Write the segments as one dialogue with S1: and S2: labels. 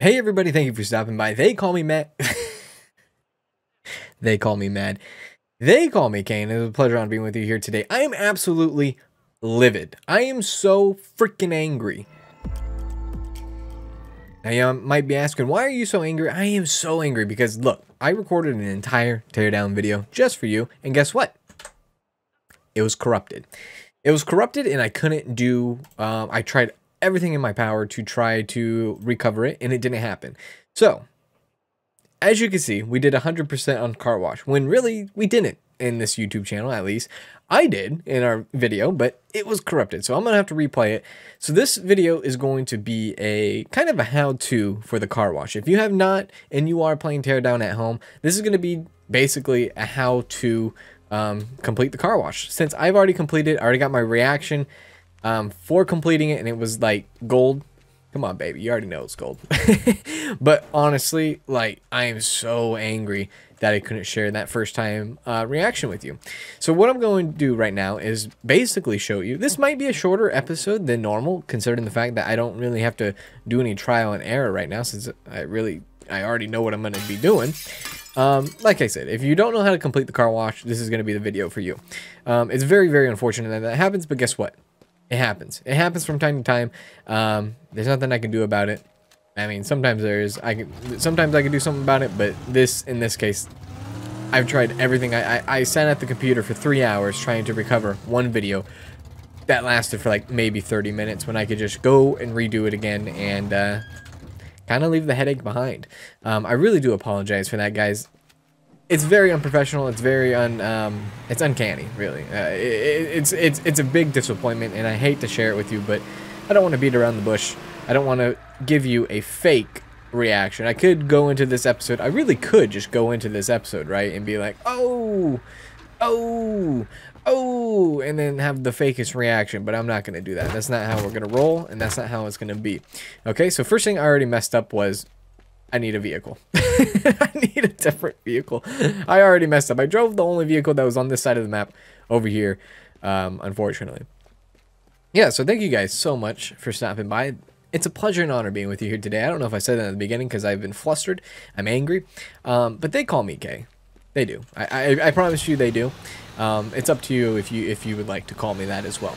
S1: Hey everybody, thank you for stopping by. They call me Matt. They call me Mad. They call me Kane. It's a pleasure on being with you here today. I am absolutely livid. I am so freaking angry. Now you might be asking, why are you so angry? I am so angry because look, I recorded an entire teardown video just for you, and guess what? It was corrupted. It was corrupted and I couldn't do, I tried everything in my power to try to recover it, and it didn't happen. So, as you can see, we did 100% on car wash, when really we didn't in this YouTube channel, at least. I did in our video, but it was corrupted, so I'm going to have to replay it. So this video is going to be a kind of a how-to for the car wash. If you have not, and you are playing Teardown at home, this is going to be basically a how-to complete the car wash. Since I've already completed, I already got my reaction for completing it, and it was like gold. Come on, baby, you already know it's gold. But honestly, like, I am so angry that I couldn't share that first time reaction with you. So what I'm going to do right now is basically show you. This might be a shorter episode than normal, considering the fact that I don't really have to do any trial and error right now, since I already know what I'm going to be doing. Like I said, if you don't know how to complete the car wash, this is going to be the video for you. It's very, very unfortunate that that happens, but guess what? It happens. It happens from time to time. There's nothing I can do about it. I mean, sometimes sometimes I can do something about it, but in this case, I've tried everything. I sat at the computer for 3 hours trying to recover one video that lasted for like maybe 30 minutes when I could just go and redo it again and kind of leave the headache behind. I really do apologize for that, guys. It's very unprofessional. It's very it's uncanny, really. It's a big disappointment, and I hate to share it with you, but I don't want to beat around the bush. I don't want to give you a fake reaction. I could go into this episode. I really could just go into this episode, right, and be like, oh, and then have the fakest reaction, but I'm not going to do that. That's not how we're going to roll, and that's not how it's going to be. Okay, so first thing I already messed up was I need a vehicle. I need a different vehicle. I already messed up. I drove the only vehicle that was on this side of the map over here, unfortunately. Yeah, so thank you guys so much for stopping by. It's a pleasure and honor being with you here today. I don't know if I said that at the beginning because I've been flustered. I'm angry. But they call me Kay. They do. I promise you they do. It's up to you if you would like to call me that as well.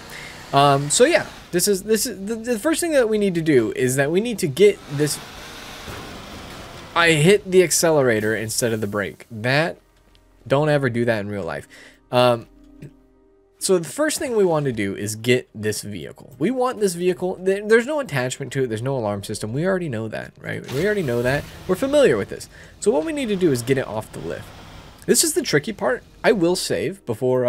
S1: So yeah, this is the first thing that we need to do is that we need to get this. I hit the accelerator instead of the brake. Don't ever do that in real life. So the first thing we want to do is get this vehicle. We want this vehicle. There's no attachment to it. There's no alarm system. We already know that, right? We already know that. We're familiar with this. So what we need to do is get it off the lift. This is the tricky part. I will save before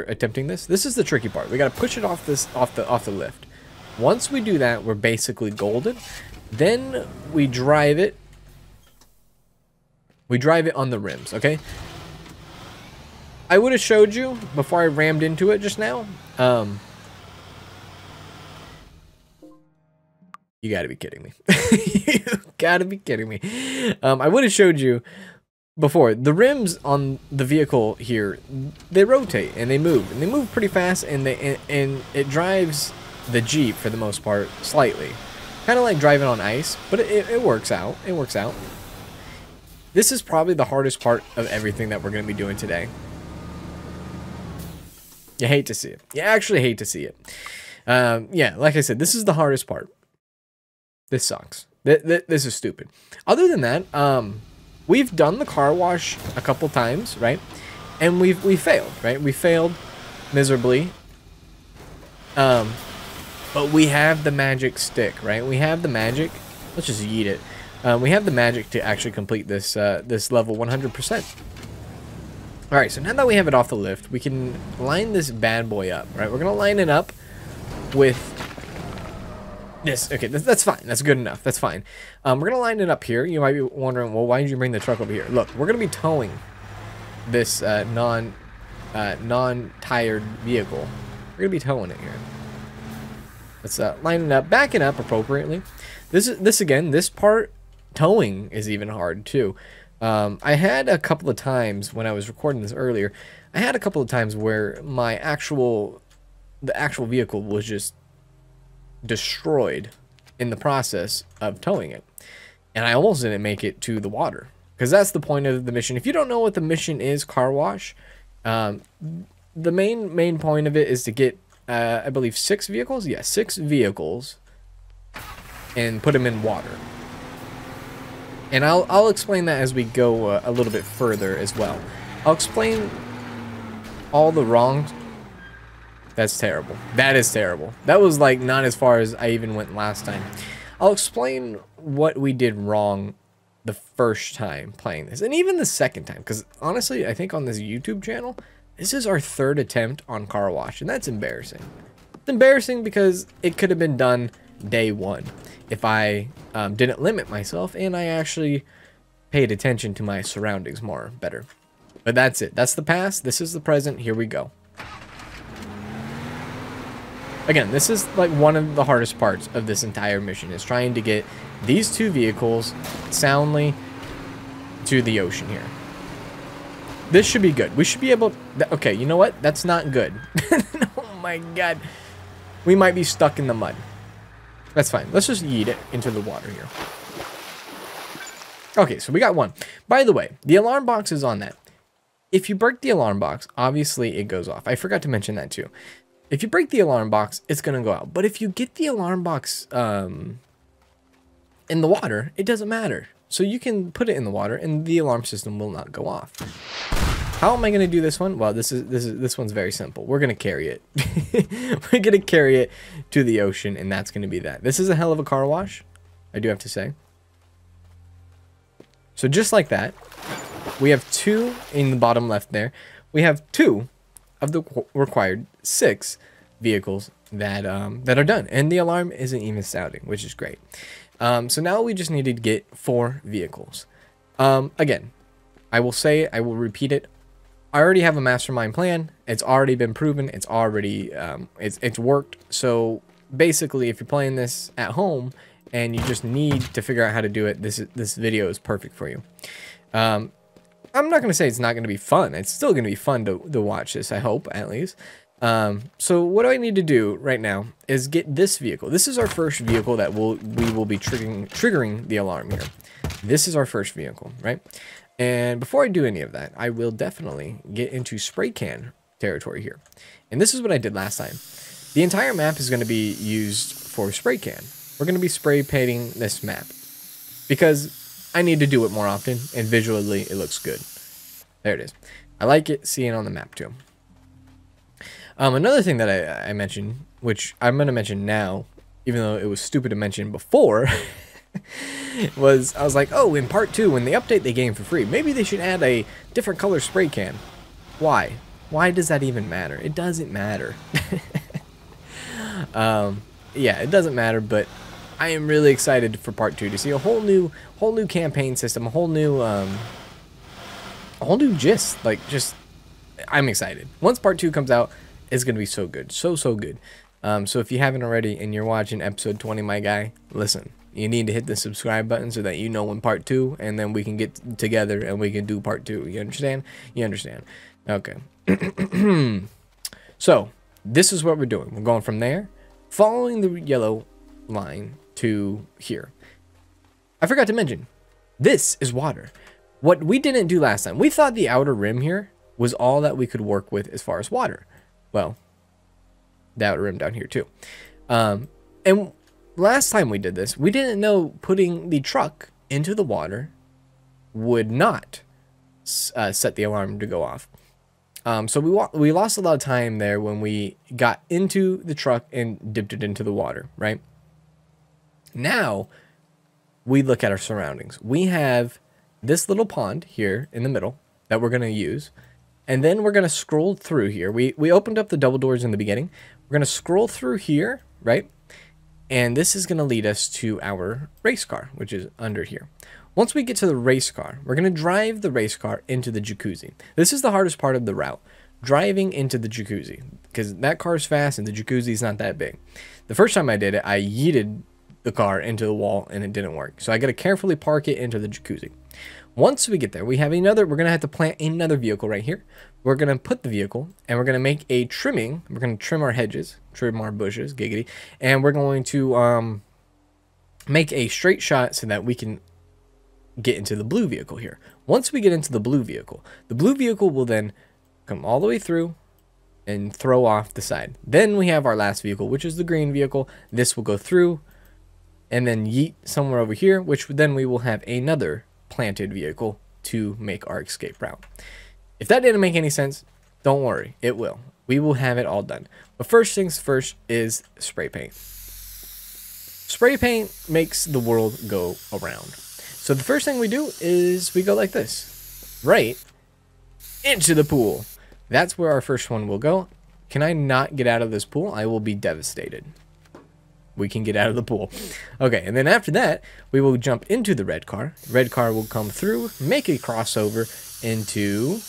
S1: attempting this. This is the tricky part. We got to push it off the lift. Once we do that, we're basically golden. Then we drive it. We drive it on the rims, okay? I would have showed you before I rammed into it just now. You gotta be kidding me. You gotta be kidding me. I would have showed you before. The rims on the vehicle here, they rotate and they move. And they move pretty fast, and it drives the Jeep, for the most part, slightly. Kind of like driving on ice, but it works out. It works out. This is probably the hardest part of everything that we're going to be doing today. You hate to see it. You actually hate to see it. Yeah, like I said, this is the hardest part. This sucks. This is stupid. Other than that, we've done the car wash a couple times, right? And we failed, right? We failed miserably. But we have the magic stick, right? We have the magic. Let's just yeet it. We have the magic to actually complete this this level 100%. All right, so now that we have it off the lift, we can line this bad boy up, right? We're gonna line it up with this. Okay, that's fine. That's good enough. That's fine. We're gonna line it up here. You might be wondering, well, why did you bring the truck over here? Look, we're gonna be towing this non-tired vehicle. We're gonna be towing it here. Let's line it up, back it up appropriately. This part. Towing is even hard too. I had a couple of times when I was recording this earlier, I had a couple of times where the actual vehicle was just destroyed in the process of towing it. and I almost didn't make it to the water, because that's the point of the mission. If you don't know what the mission is, car wash, the main point of it is to get, I believe 6 vehicles. Yeah, 6 vehicles, and put them in water. And I'll explain that as we go a little bit further as well. I'll explain all the wrongs. That's terrible. That is terrible. That was like not as far as I even went last time. I'll explain what we did wrong the first time playing this, and even the second time, because honestly, I think on this YouTube channel, this is our 3rd attempt on car wash, and that's embarrassing. It's embarrassing because it could have been done day 1 if I didn't limit myself and I actually paid attention to my surroundings better. But that's it. That's the past. This is the present. Here we go. Again, this is like one of the hardest parts of this entire mission, is trying to get these 2 vehicles soundly to the ocean here. This should be good. We should be able... Okay, you know what? That's not good. Oh my god. We might be stuck in the mud. That's fine. Let's just yeet it into the water here. Okay, so we got 1. By the way, the alarm box is on that. If you break the alarm box, obviously it goes off. I forgot to mention that too. If you break the alarm box, it's going to go out. But if you get the alarm box in the water, it doesn't matter. So you can put it in the water and the alarm system will not go off. How am I going to do this one? Well, this one's very simple. We're going to carry it. We're going to carry it to the ocean, and that's going to be that. This is a hell of a car wash, I do have to say. So just like that, we have 2 in the bottom left there. We have 2 of the required 6 vehicles that are done, and the alarm isn't even sounding, which is great. So now we just needed to get 4 vehicles. Again, I will repeat it. I already have a mastermind plan. It's already been proven. It's already it's worked. So basically, if you're playing this at home and you just need to figure out how to do it, this video is perfect for you. I'm not going to say it's not going to be fun. It's still going to be fun to watch this, I hope, at least. So what do I need to do right now is get this vehicle. This is our first vehicle that we will be triggering the alarm here. This is our first vehicle, right? And before I do any of that, I will definitely get into spray can territory here. And this is what I did last time. The entire map is going to be used for spray can. We're going to be spray painting this map because I need to do it more often, and visually it looks good. There it is. I like it seeing on the map too. Another thing that I mentioned, which I'm going to mention now, even though it was stupid to mention before, was I was like, oh, in part 2, when they update the game for free, maybe they should add a different color spray can. Why? Why does that even matter? It doesn't matter. Yeah, it doesn't matter, but I am really excited for part 2 to see a whole new campaign system, a whole new gist. Like, just, I'm excited. Once part 2 comes out, it's gonna be so good, so good. So if you haven't already and you're watching episode 20, my guy, listen, you need to hit the subscribe button so that you know when part 2, and then we can get together and we can do part 2. You understand? You understand? Okay. So this is what we're doing. We're going from there, following the yellow line to here. I forgot to mention, this is water. What we didn't do last time, we thought the outer rim here was all that we could work with as far as water. Well, the outer rim down here too. And last time we did this, we didn't know putting the truck into the water would not set the alarm to go off. So we lost a lot of time there when we got into the truck and dipped it into the water, right? Now, we look at our surroundings. We have this little pond here in the middle that we're going to use. And then we're going to scroll through here. We opened up the double doors in the beginning. We're going to scroll through here, right? And this is going to lead us to our race car, which is under here. Once we get to the race car, we're going to drive the race car into the jacuzzi. This is the hardest part of the route, driving into the jacuzzi, because that car's fast and the jacuzzi is not that big. The first time I did it, I yeeted the car into the wall and it didn't work. So I got to carefully park it into the jacuzzi. Once we get there, we have we're going to have to plant another vehicle right here. We're going to put the vehicle and we're going to make a trimming. We're going to trim our hedges, trim our bushes, giggity. And we're going to make a straight shot so that we can get into the blue vehicle here. Once we get into the blue vehicle will then come all the way through and throw off the side. Then we have our last vehicle, which is the green vehicle. This will go through and then yeet somewhere over here, which then we will have another planted vehicle to make our escape route. If that didn't make any sense, don't worry, it will. We will have it all done. But first things first is spray paint. Spray paint makes the world go around. So the first thing we do is we go like this, right into the pool. That's where our first one will go. Can I not get out of this pool? I will be devastated. We can get out of the pool. Okay, and then after that, we will jump into the red car. Red car will come through, make a crossover into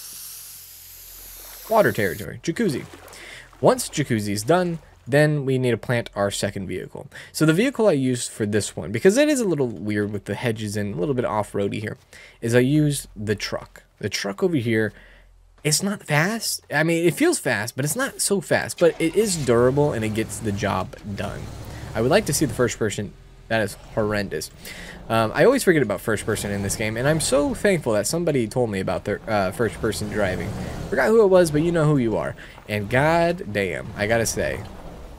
S1: water territory, jacuzzi. Once jacuzzi is done, then we need to plant our second vehicle. So the vehicle I used for this one, because it is a little weird with the hedges and a little bit off-roady here, is I used the truck. The truck over here, it's not fast. I mean, it feels fast, but it's not so fast. But it is durable and it gets the job done. I would like to see the first person. That is horrendous. I always forget about first person in this game, and I'm so thankful that somebody told me about their first person driving. Forgot who it was, but you know who you are. And god damn, I gotta say,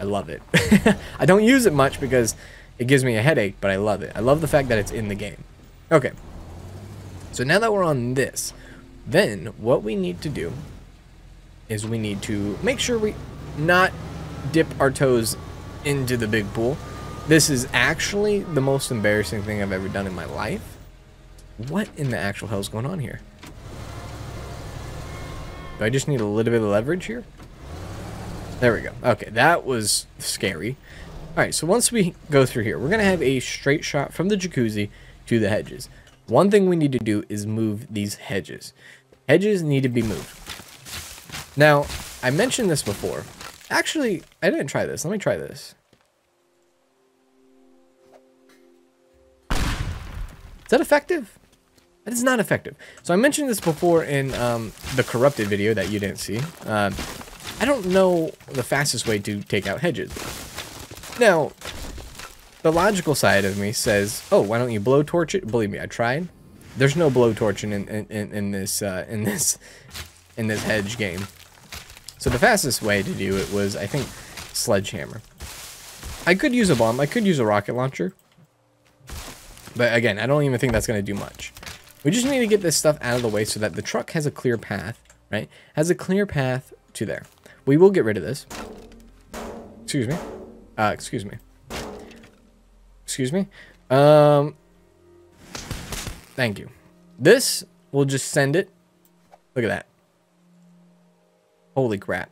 S1: I love it. I don't use it much because it gives me a headache, but I love it. I love the fact that it's in the game. Okay. So now that we're on this, then what we need to do is we need to make sure we not dip our toes into the big pool. This is actually the most embarrassing thing I've ever done in my life. What in the actual hell is going on here? Do I just need a little bit of leverage here? There we go. Okay, that was scary. Alright, so once we go through here, we're going to have a straight shot from the jacuzzi to the hedges. One thing we need to do is move these hedges. Hedges need to be moved. Now, I mentioned this before. Actually, I didn't try this. Let me try this. Is that effective? That is not effective. So I mentioned this before in the corrupted video that you didn't see. I don't know the fastest way to take out hedges. Now, the logical side of me says, oh, why don't you blowtorch it? Believe me, I tried. There's no blowtorching in this hedge game. So the fastest way to do it was, I think, sledgehammer. I could use a bomb. I could use a rocket launcher. But again, I don't even think that's going to do much. We just need to get this stuff out of the way so that the truck has a clear path, right? Has a clear path to there. We will get rid of this. Excuse me. Excuse me. Excuse me. Thank you. This will just send it. Look at that. Holy crap.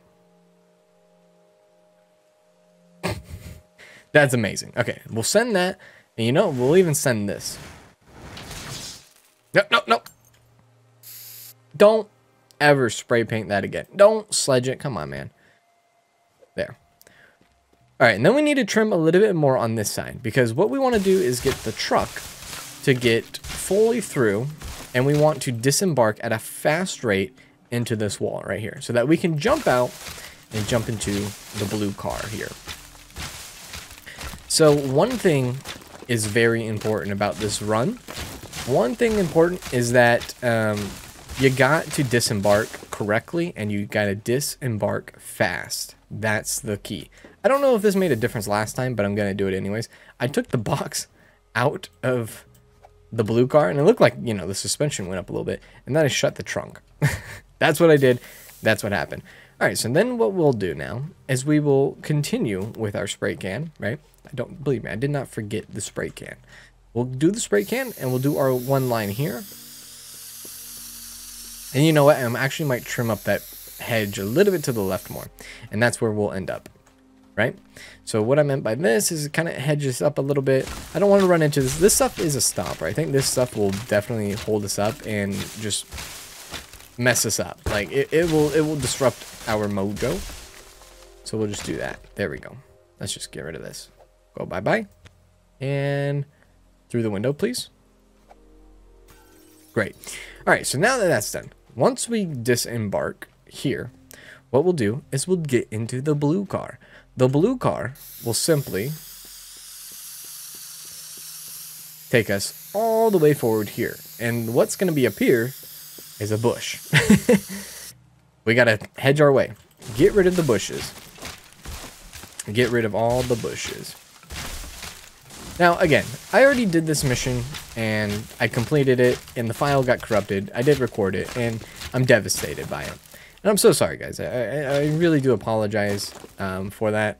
S1: That's amazing. Okay, we'll send that. And you know, we'll even send this. No, no, no. Don't ever spray paint that again. Don't sledge it. Come on, man. There. All right, and then we need to trim a little bit more on this side, because what we want to do is get the truck to get fully through, and we want to disembark at a fast rate into this wall right here, so that we can jump out and jump into the blue car here. So one thing is very important about this run. One thing important is that you got to disembark correctly, and you got to disembark fast. That's the key. I don't know if this made a difference last time, but I'm going to do it anyways. I took the box out of the blue car, and it looked like, you know, the suspension went up a little bit, and then I shut the trunk. That's what I did. That's what happened. All right, so then what we'll do now is we will continue with our spray can, right? Don't believe me, I did not forget the spray can. We'll do the spray can, and we'll do our one line here. And you know what? I actually might trim up that hedge a little bit to the left more, and that's where we'll end up, right? So what I meant by this is it kind of hedges up a little bit. I don't want to run into this. This stuff is a stopper. I think this stuff will definitely hold us up and just mess us up. Like it will disrupt our mojo. So we'll just do that. There we go. Let's just get rid of this. Go bye-bye. And through the window, please. Great. All right, so now that that's done, once we disembark here, what we'll do is we'll get into the blue car. The blue car will simply take us all the way forward here. And what's going to be up here is a bush. We got to hedge our way. Get rid of the bushes. Get rid of all the bushes. Now, again, I already did this mission, and I completed it, and the file got corrupted. I did record it, and I'm devastated by it. And I'm so sorry, guys. I really do apologize for that.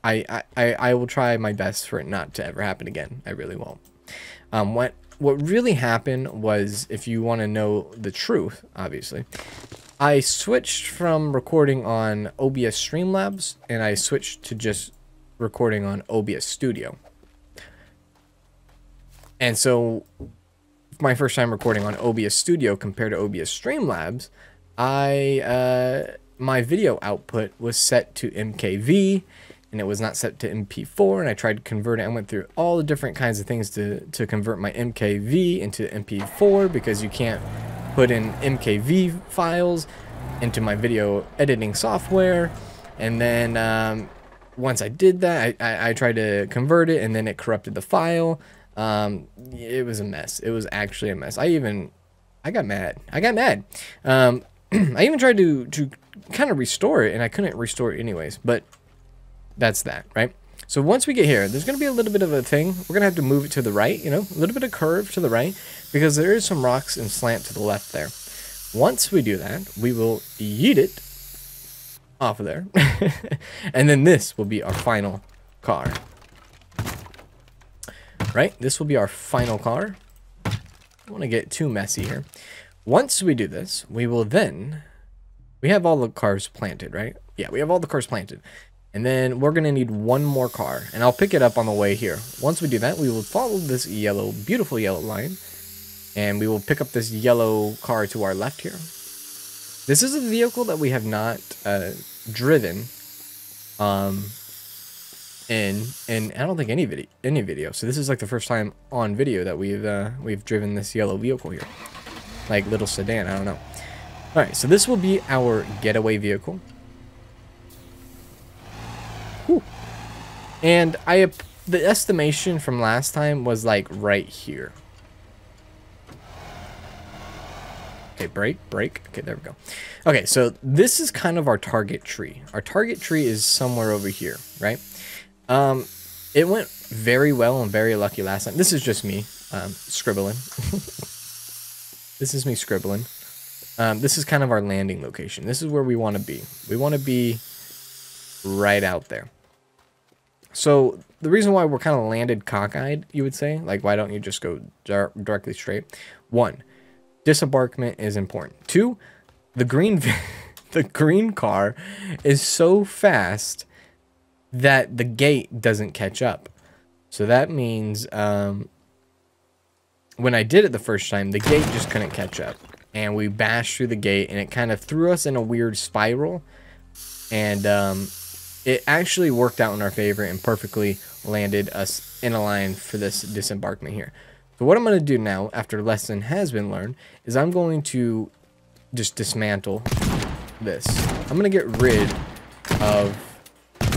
S1: I will try my best for it not to ever happen again. I really won't. What really happened was, if you want to know the truth, obviously, I switched from recording on OBS Streamlabs, and I switched to just recording on OBS Studio. And so, my first time recording on OBS Studio compared to OBS Streamlabs, my video output was set to MKV, and it was not set to MP4, and I tried to convert it. I went through all the different kinds of things to convert my MKV into MP4, because you can't put in MKV files into my video editing software. And then once I did that, I tried to convert it, and then it corrupted the file. It was a mess. It was actually a mess. I got mad. I even tried to kind of restore it, and I couldn't restore it anyways. But that's that, right? So once we get here, there's going to be a little bit of a thing. We're going to have to move it to the right, you know, a little bit of curve to the right, because there is some rocks and slant to the left there. Once we do that, we will yeet it off of there. And then this will be our final car. Right? This will be our final car. I don't want to get too messy here. Once we do this, we will then... We have all the cars planted, right? Yeah, we have all the cars planted. And then we're going to need one more car. And I'll pick it up on the way here. Once we do that, we will follow this yellow, beautiful yellow line. And we will pick up this yellow car to our left here. This is a vehicle that we have not driven in I don't think any video. So this is like the first time on video that we've driven this yellow vehicle here. Like little sedan, I don't know. Alright, so this will be our getaway vehicle. Whew. And the estimation from last time was like right here. Okay, brake. Okay, there we go. Okay, so this is kind of our target tree. Our target tree is somewhere over here, right? It went very well and very lucky last time. This is just me scribbling. This is me scribbling. This is kind of our landing location. This is where we want to be. We want to be right out there. So the reason why we're kind of landed cockeyed, you would say, like, why don't you just go directly straight? 1, disembarkment is important. 2, the green car is so fast that the gate doesn't catch up. So that means when I did it the first time, the gate just couldn't catch up. And we bashed through the gate, and it kind of threw us in a weird spiral. And it actually worked out in our favor and perfectly landed us in a line for this disembarkment here. So what I'm going to do now, after lesson has been learned, is I'm going to just dismantle this. I'm going to get rid of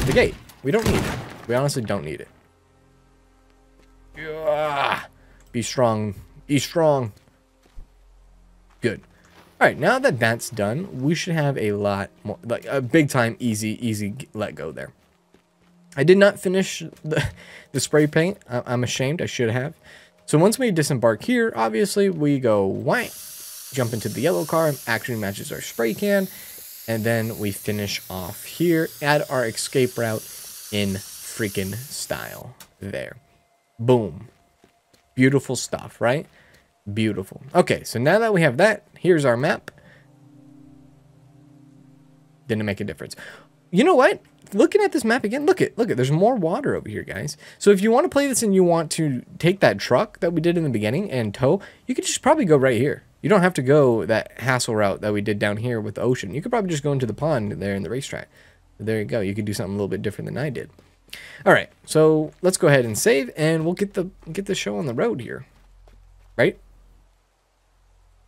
S1: the gate. We don't need it. We honestly don't need it. Be strong. Be strong. Good. All right, now that that's done, we should have a lot more, like a big time, easy let go there. I did not finish the spray paint. I'm ashamed. I should have. So once we disembark here, obviously we go whack, jump into the yellow car, actually matches our spray can, and then we finish off here at our escape route in freaking style. There. Boom. Beautiful stuff, right? Beautiful. Okay, so now that we have that, here's our map. Didn't make a difference. You know what? Looking at this map again, look at, there's more water over here, guys. So if you want to play this and you want to take that truck that we did in the beginning and tow, you could just probably go right here. You don't have to go that hassle route that we did down here with the ocean. You could probably just go into the pond there in the racetrack. There you go. You could do something a little bit different than I did. All right, so let's go ahead and save, and we'll get the show on the road here, right?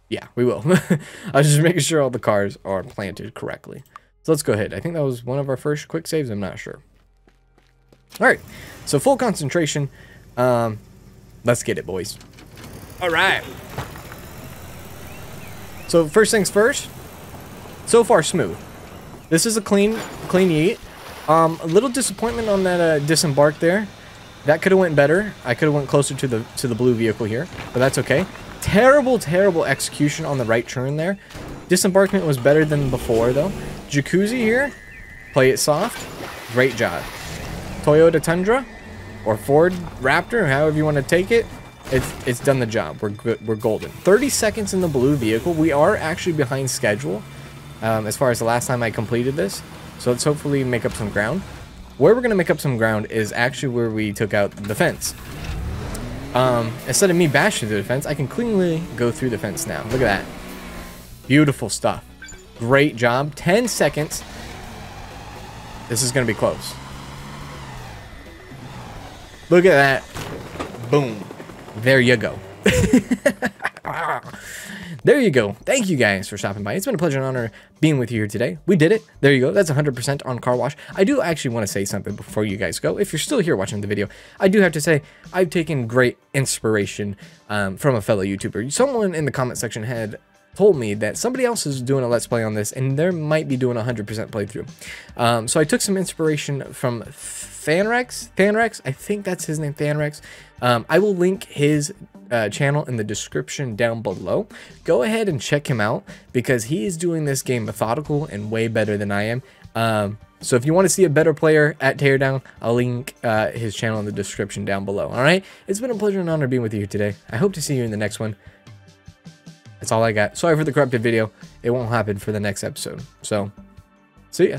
S1: Yeah, we will. I was just making sure all the cars are planted correctly. So let's go ahead. I think that was one of our first quick saves. I'm not sure. All right, so full concentration. Let's get it, boys. All right. So first things first. So far, smooth. This is a clean yeet. A little disappointment on that disembark there. That could have went better. I could have went closer to the blue vehicle here, but that's okay. Terrible execution on the right turn there. Disembarkment was better than before though. Jacuzzi here, play it soft. Great job. Toyota Tundra or Ford Raptor, however you want to take it. It's done the job. We're good. We're golden. 30 seconds in the blue vehicle. We are actually behind schedule as far as the last time I completed this. So let's hopefully make up some ground. Where we're going to make up some ground is actually where we took out the fence. Instead of me bashing through the fence, I can cleanly go through the fence now. Look at that. Beautiful stuff. Great job. 10 seconds. This is going to be close. Look at that. Boom. There you go. There you go. Thank you guys for stopping by. It's been a pleasure and honor being with you here today. We did it. There you go. That's 100% on car wash. I do actually want to say something before you guys go. If you're still here watching the video, I do have to say I've taken great inspiration from a fellow YouTuber. Someone in the comment section had told me that somebody else is doing a Let's Play on this and they might be doing a 100% playthrough. So I took some inspiration from Fanrex, I think that's his name, Fanrex. I will link his channel in the description down below. Go ahead and check him out because he is doing this game methodical and way better than I am. So if you want to see a better player at Teardown, I'll link his channel in the description down below. All right, it's been a pleasure and honor being with you here today. I hope to see you in the next one. That's all I got. Sorry for the corrupted video. It won't happen for the next episode. So, see ya.